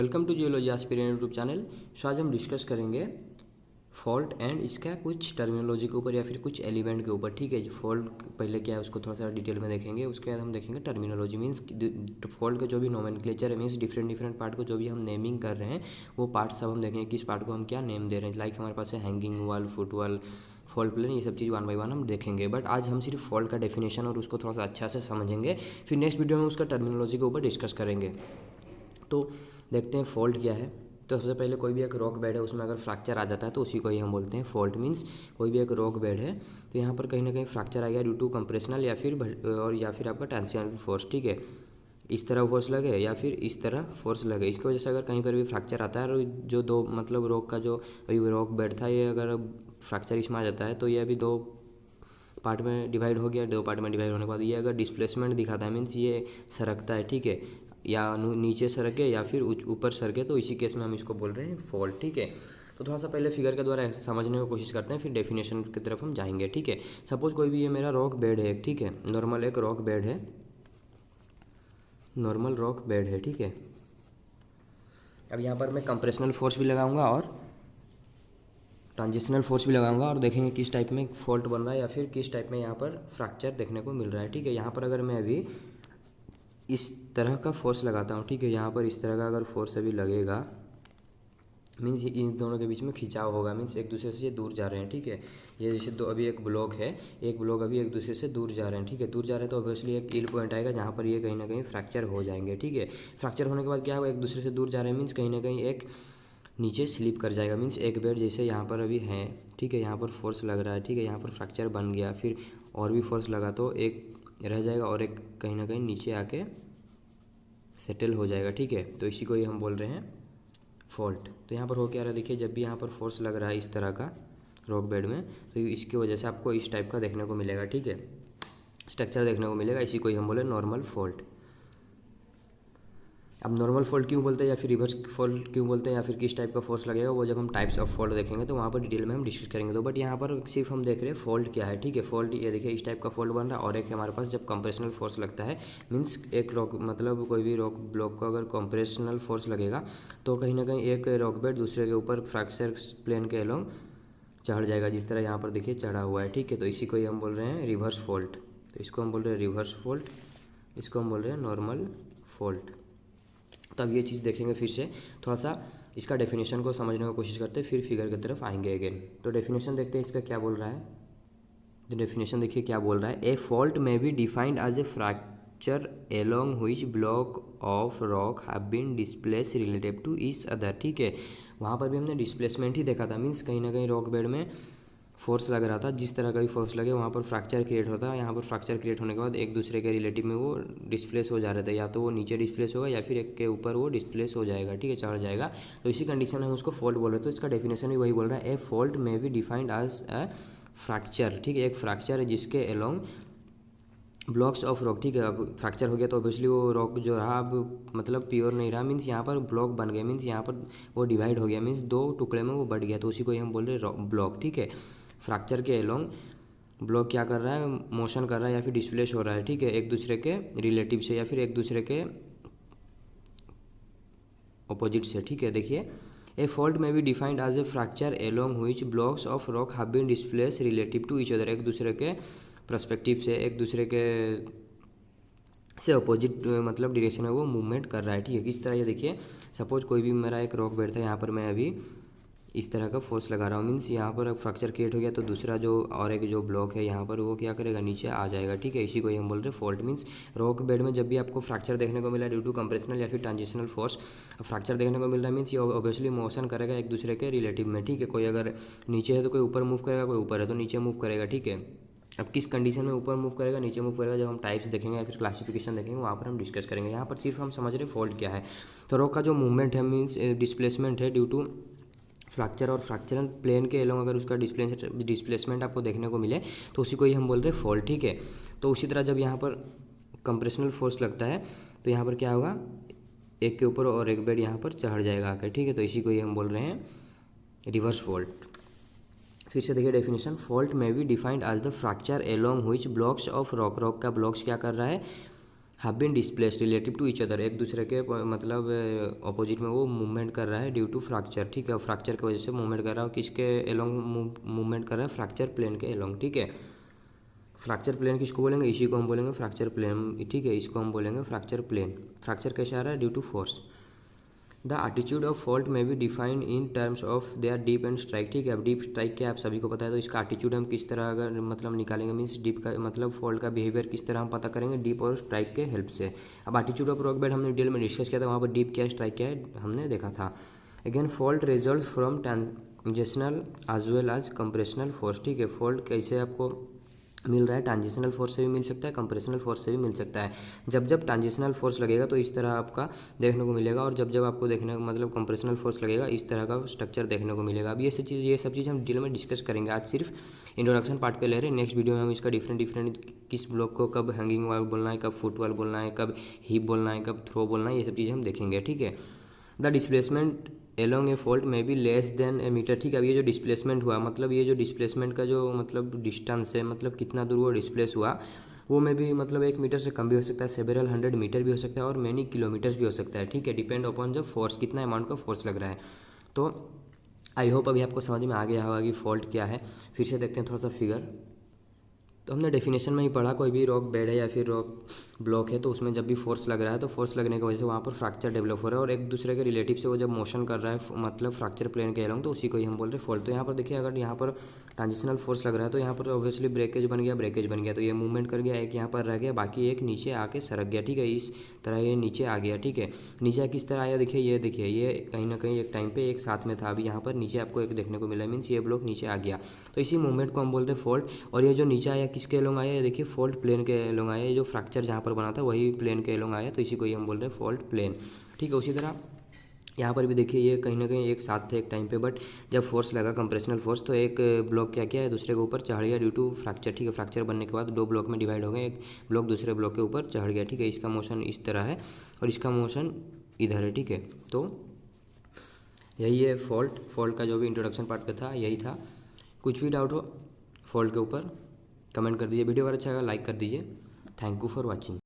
Welcome to geology aspirant YouTube channel. So आज हम discuss करेंगे फॉल्ट एंड इसका कुछ टर्मिनोलॉजी के ऊपर या फिर कुछ एलिमेंट के ऊपर। ठीक है, फॉल्ट पहले क्या है उसको थोड़ा सा डिटेल में देखेंगे, उसके बाद हम देखेंगे टर्मिनोलॉजी मीन्स फॉल्ट का जो भी नोमेनक्लेचर है, मीन्स डिफरेंट पार्ट को जो भी हम नेमिंग कर रहे हैं वो पार्ट सब हम देखेंगे किस पार्ट को हम क्या नेम दे रहे हैं। लाइक हमारे पास है हैंगिंग वाल, फुट वाल, फॉल्ट प्लेन, ये सब चीज़ वन बाय वन हम देखेंगे। बट आज हम सिर्फ फॉल्ट का डेफिनेशन और उसको थोड़ा सा अच्छा से समझेंगे, फिर नेक्स्ट वीडियो में उसका टर्मिनोलॉजी के ऊपर डिस्कस करेंगे। तो देखते हैं फॉल्ट क्या है। तो सबसे पहले कोई भी एक रॉक बेड है, उसमें अगर फ्रैक्चर आ जाता है तो उसी को ही हम बोलते हैं फॉल्ट। मीन्स कोई भी एक रॉक बेड है तो यहाँ पर कहीं ना कहीं फ्रैक्चर आ गया ड्यू टू कंप्रेशनल या फिर आपका टेंसियल फोर्स। ठीक है, इस तरह फोर्स लगे या फिर इस तरह फोर्स लगे, इसकी वजह से अगर कहीं पर भी फ्रैक्चर आता है और जो दो मतलब रॉक का जो अभी रॉक बेड था ये अगर फ्रैक्चर इसमें आ जाता है तो ये अभी दो पार्ट में डिवाइड हो गया। दो पार्ट में डिवाइड होने के बाद ये अगर डिस्प्लेसमेंट दिखाता है मीन्स ये सरकता है। ठीक है, या नीचे सरके या फिर ऊपर सरके, तो इसी केस में हम इसको बोल रहे हैं फॉल्ट। ठीक है, तो थोड़ा सा पहले फिगर के द्वारा समझने की कोशिश करते हैं, फिर डेफिनेशन की तरफ हम जाएंगे। ठीक है, सपोज कोई भी ये मेरा रॉक बेड है, ठीक है, नॉर्मल एक रॉक बेड है, नॉर्मल रॉक बेड है। ठीक है, अब यहाँ पर मैं कंप्रेशनल फोर्स भी लगाऊंगा और ट्रांजिशनल फोर्स भी लगाऊंगा और देखेंगे किस टाइप में फॉल्ट बन रहा है या फिर किस टाइप में यहाँ पर फ्रैक्चर देखने को मिल रहा है। ठीक है, यहाँ पर अगर मैं अभी इस तरह का फोर्स लगाता हूँ, ठीक है, यहाँ पर इस तरह का अगर फोर्स अभी लगेगा मीन्स इन दोनों के बीच में खिंचाव होगा, मीन्स एक दूसरे से ये दूर जा रहे हैं। ठीक है, ये जैसे दो अभी एक ब्लॉक है, एक ब्लॉक अभी एक दूसरे से दूर जा रहे हैं। ठीक है, दूर जा रहे हैं तो ऑब्वियसली एक कील पॉइंट आएगा जहाँ पर ये कहीं ना कहीं फ्रैक्चर हो जाएंगे। ठीक है, फ्रैक्चर होने के बाद क्या होगा, एक दूसरे से दूर जा रहे हैं मीन्स कहीं ना कहीं एक नीचे स्लिप कर जाएगा। मीन्स एक बेड जैसे यहाँ पर अभी है, ठीक है, यहाँ पर फोर्स लग रहा है, ठीक है, यहाँ पर फ्रैक्चर बन गया, फिर और भी फोर्स लगा तो एक रह जाएगा और एक कहीं ना कहीं नीचे आके सेटल हो जाएगा। ठीक है, तो इसी को ही हम बोल रहे हैं फॉल्ट। तो यहाँ पर हो क्या रहा है, देखिए जब भी यहाँ पर फोर्स लग रहा है इस तरह का रॉक बेड में तो इसकी वजह से आपको इस टाइप का देखने को मिलेगा। ठीक है, स्ट्रक्चर देखने को मिलेगा, इसी को ही हम बोले नॉर्मल फॉल्ट। अब नॉर्मल फॉल्ट क्यों बोलते हैं या फिर रिवर्स फॉल्ट क्यों बोलते हैं या फिर किस टाइप का फोर्स लगेगा, वो जब हम टाइप्स ऑफ फॉल्ट देखेंगे तो वहाँ पर डिटेल में हम डिस्कस करेंगे। तो बट यहाँ पर सिर्फ हम देख रहे हैं फॉल्ट क्या है। ठीक है, फॉल्ट ये देखिए इस टाइप का फॉल्ट बन रहा है और एक हमारे पास जब कंप्रेशनल फोर्स लगता है मीन्स एक रॉक मतलब कोई भी रॉक ब्लॉक को अगर कंप्रेशनल फोर्स लगेगा तो कहीं ना कहीं एक रॉक बेड दूसरे के ऊपर फ्रैक्चर प्लेन के अलोंग चढ़ जाएगा, जिस तरह यहाँ पर देखिए चढ़ा हुआ है। ठीक है, तो इसी को ही हम बोल रहे हैं रिवर्स फॉल्ट। तो इसको हम बोल रहे हैं रिवर्स फॉल्ट, इसको हम बोल रहे हैं नॉर्मल फॉल्ट। तो अब ये चीज़ देखेंगे फिर से, थोड़ा सा इसका डेफिनेशन को समझने की कोशिश करते हैं, फिर फिगर की तरफ आएंगे अगेन। तो डेफिनेशन देखते हैं इसका क्या बोल रहा है। तो डेफिनेशन देखिए क्या बोल रहा है, a fault may be defined as a fracture along which block of rock have been displace relative to each other. ठीक है, वहाँ पर भी हमने डिस्प्लेसमेंट ही देखा था, मीन्स कहीं ना कहीं रॉक बेड में फोर्स लग रहा था, जिस तरह का भी फोर्स लगे वहाँ पर फ्रैक्चर क्रिएट होता है। यहाँ पर फ्रैक्चर क्रिएट होने के बाद एक दूसरे के रिलेटिव में वो डिस्प्लेस हो जा रहे थे, या तो वो नीचे डिस्प्लेस होगा या फिर एक के ऊपर वो डिस्प्लेस हो जाएगा। ठीक है, चढ़ जाएगा, तो इसी कंडीशन में हम उसको फॉल्ट बोल रहे हैं। तो इसका डेफिनेशन भी वही बोल रहा है, a fault may be defined as a fracture. ठीक है, एक फ्रैक्चर है जिसके अलोंग ब्लॉक्स ऑफ रॉक। ठीक है, अब फ्रैक्चर हो गया तो ऑब्वियसली वो रॉक जो रहा अब मतलब प्योर नहीं रहा, मीन्स यहाँ पर ब्लॉक बन गया, मीन्स यहाँ पर वो डिवाइड हो गया, मीन्स दो टुकड़े में वो बढ़ गया, तो उसी को ही हम बोल रहे हैं ब्लॉक। ठीक है, फ्रैक्चर के अलोंग ब्लॉक क्या कर रहा है, मोशन कर रहा है या फिर डिस्प्लेस हो रहा है। ठीक है, एक दूसरे के रिलेटिव से या फिर एक दूसरे के अपोजिट से। ठीक है, देखिए a fault may be defined as a fracture along which blocks of rock have been displace relative to each other, एक दूसरे के पर्सपेक्टिव से, एक दूसरे के से अपोजिट मतलब डायरेक्शन में वो मूवमेंट कर रहा है। ठीक है, किस तरह ये देखिए, सपोज कोई भी मेरा एक रॉक बेड था, यहाँ पर मैं अभी इस तरह का फोर्स लगा रहा हूँ, मीन्स यहाँ पर फ्रैक्चर क्रिएट हो गया तो दूसरा जो और एक जो ब्लॉक है यहाँ पर वो क्या करेगा, नीचे आ जाएगा। ठीक है, इसी को ही हम बोल रहे हैं फॉल्ट। मीन्स रॉक बेड में जब भी आपको फ्रैक्चर देखने को मिला ड्यू टू कंप्रेशनल या फिर ट्रांजिशनल फोर्स फ्रैक्चर देखने को मिल रहा है, मीन्स ये ऑब्वियसली मोशन करेगा एक दूसरे के रिलेटिव में। ठीक है, कोई अगर नीचे है तो कोई ऊपर मूव करेगा, कोई ऊपर है तो नीचे मूव करेगा। ठीक है, अब किस कंडीशन में ऊपर मूव करेगा नीचे मूव करेगा, जब हम टाइप्स देखेंगे या फिर क्लासिफिकेशन देखेंगे वहाँ पर हम डिस्कस करेंगे। यहाँ पर सिर्फ हम समझ रहे फॉल्ट क्या है। तो रॉक का जो मूवमेंट है मीन्स डिस्प्लेसमेंट है ड्यू टू फ्रैक्चर, और फ्रैक्चरल प्लेन के अलोंग अगर उसका डिस्प्लेसमेंट आपको देखने को मिले तो उसी को ही हम बोल रहे हैं फॉल्ट। ठीक है, तो उसी तरह जब यहाँ पर कंप्रेशनल फोर्स लगता है तो यहाँ पर क्या होगा, एक के ऊपर और एक बेड यहाँ पर चढ़ जाएगा आकर। ठीक है, तो इसी को ही हम बोल रहे हैं रिवर्स फॉल्ट। फिर से देखिए definition, fault may be defined as the fracture along which blocks of rock, rock का ब्लॉक्स क्या कर रहा है, have been displaced relative to each other, एक दूसरे के मतलब अपोजिट में वो मूवमेंट कर रहा है ड्यू टू फ्रैक्चर, ठीक है, फ्रैक्चर की वजह से मूवमेंट कर रहा है, किसके एलोंग मूवमेंट कर रहा है, फ्रैक्चर प्लेन के एलोंग, ठीक है। फ्रैक्चर प्लेन किसको बोलेंगे, इसी को हम बोलेंगे फ्रैक्चर प्लेन, ठीक है, इसको हम बोलेंगे फ्रैक्चर प्लेन। फ्रैक्चर कैसे आ रहा है, due to force. The attitude of fault may be defined in terms of their dip and strike, ठीक है। अब डीप स्ट्राइक क्या आप सभी को पता है, तो इसका एटीट्यूड हम किस तरह अगर मतलब निकालेंगे, मीन्स डीप का मतलब फॉल्ट का बिहेवियर किस तरह हम पता करेंगे, डीप और स्ट्राइक के हेल्प से। अब एटीट्यूड ऑफ रॉक बेड हमने डिटेल में डिस्कस किया था, वहाँ पर डीप क्या है स्ट्राइक क्या है हमने देखा था। Again fault result from transitional as well as compressional force, ठीक है। फॉल्ट कैसे आपको मिल रहा है, ट्रांजिशनल फोर्स से भी मिल सकता है, कंप्रेशनल फोर्स से भी मिल सकता है। जब जब ट्रांजिशनल फोर्स लगेगा तो इस तरह आपका देखने को मिलेगा, और जब जब आपको देखने को मतलब कंप्रेशनल फोर्स लगेगा इस तरह का स्ट्रक्चर देखने को मिलेगा। अब ये सब चीज़ हम डिटेल में डिस्कस करेंगे, आज सिर्फ इंट्रोडक्शन पार्ट पे ले रहे हैं। नेक्स्ट वीडियो में हम इसका डिफरेंट किस ब्लॉक को कब हैंगिंग वाल बोलना है, कब फुट वाल बोलना है, कब हिप बोलना है, कब थ्रो बोलना है, ये सब चीज़ें हम देखेंगे, ठीक है। The displacement along a fault may be less than a metre, ठीक है। अब ये जो डिस्प्लेसमेंट हुआ मतलब ये जो डिस्प्लेसमेंट का जो मतलब डिस्टेंस है, मतलब कितना दूर वो डिस्प्लेस हुआ, वो में भी मतलब 1 मीटर से कम भी हो सकता है, सेवरल 100 मीटर भी हो सकता है, और मैनी किलोमीटर्स भी हो सकता है, ठीक है। डिपेंड अपॉन जब फोर्स कितना अमाउंट का फोर्स लग रहा है। तो आई होप अभी आपको समझ में आ गया होगा कि फॉल्ट क्या है। फिर से देखते हैं थोड़ा सा फिगर। तो हमने डेफिनेशन में ही पढ़ा, कोई भी रॉक बेड है या फिर रॉक ब्लॉक है तो उसमें जब भी फोर्स लग रहा है तो फोर्स लगने की वजह से वहाँ पर फ्रैक्चर डेवलप हो रहा है, और एक दूसरे के रिलेटिव से वो जब मोशन कर रहा है मतलब फ्रैक्चर प्लेन के अलोंग, तो उसी को ही हम बोल रहे हैं फॉल्ट। तो यहाँ पर देखिए अगर यहाँ पर ट्रांजिशनल फोर्स लग रहा है तो यहाँ पर ऑब्वियसली ब्रेकेज बन गया, तो ये मूवमेंट कर गया, एक यहाँ पर रह गया, बाकी एक नीचे आके सरक गया, ठीक है। इस तरह ये नीचे आ गया, ठीक है। नीचे किस तरह आया देखिए ये कहीं ना कहीं एक टाइम पे एक साथ में था, अभी यहाँ पर नीचे आपको एक देखने को मिला, मीन्स ये ब्लॉक नीचे आ गया, तो इसी मूवमेंट को हम बोलते हैं फॉल्ट। और ये जो नीचे आया किसके अलोंग आया, देखिए फॉल्ट प्लेन के अलोंग आया, ये जो फ्रैक्चर जहाँ पर बना था वही प्लेन के अलोंग आया, तो इसी को ही हम बोल रहे हैं फॉल्ट प्लेन, ठीक है। उसी तरह यहाँ पर भी देखिए ये कहीं ना कहीं एक साथ थे एक टाइम पे, बट जब फोर्स लगा कंप्रेशनल फोर्स तो एक ब्लॉक क्या किया है दूसरे के ऊपर चढ़ गया ड्यू टू फ्रैक्चर, ठीक है। फ्रैक्चर बनने के बाद 2 ब्लॉक में डिवाइड हो गए, एक ब्लॉक दूसरे ब्लॉक के ऊपर चढ़ गया, ठीक है। इसका मोशन इस तरह है और इसका मोशन इधर है, ठीक है। तो यही है फॉल्ट का जो भी इंट्रोडक्शन पार्ट पे था यही था। कुछ भी डाउट हो फॉल्ट के ऊपर कमेंट कर दीजिए, वीडियो अगर अच्छा लगा लाइक कर दीजिए। Thank you for watching.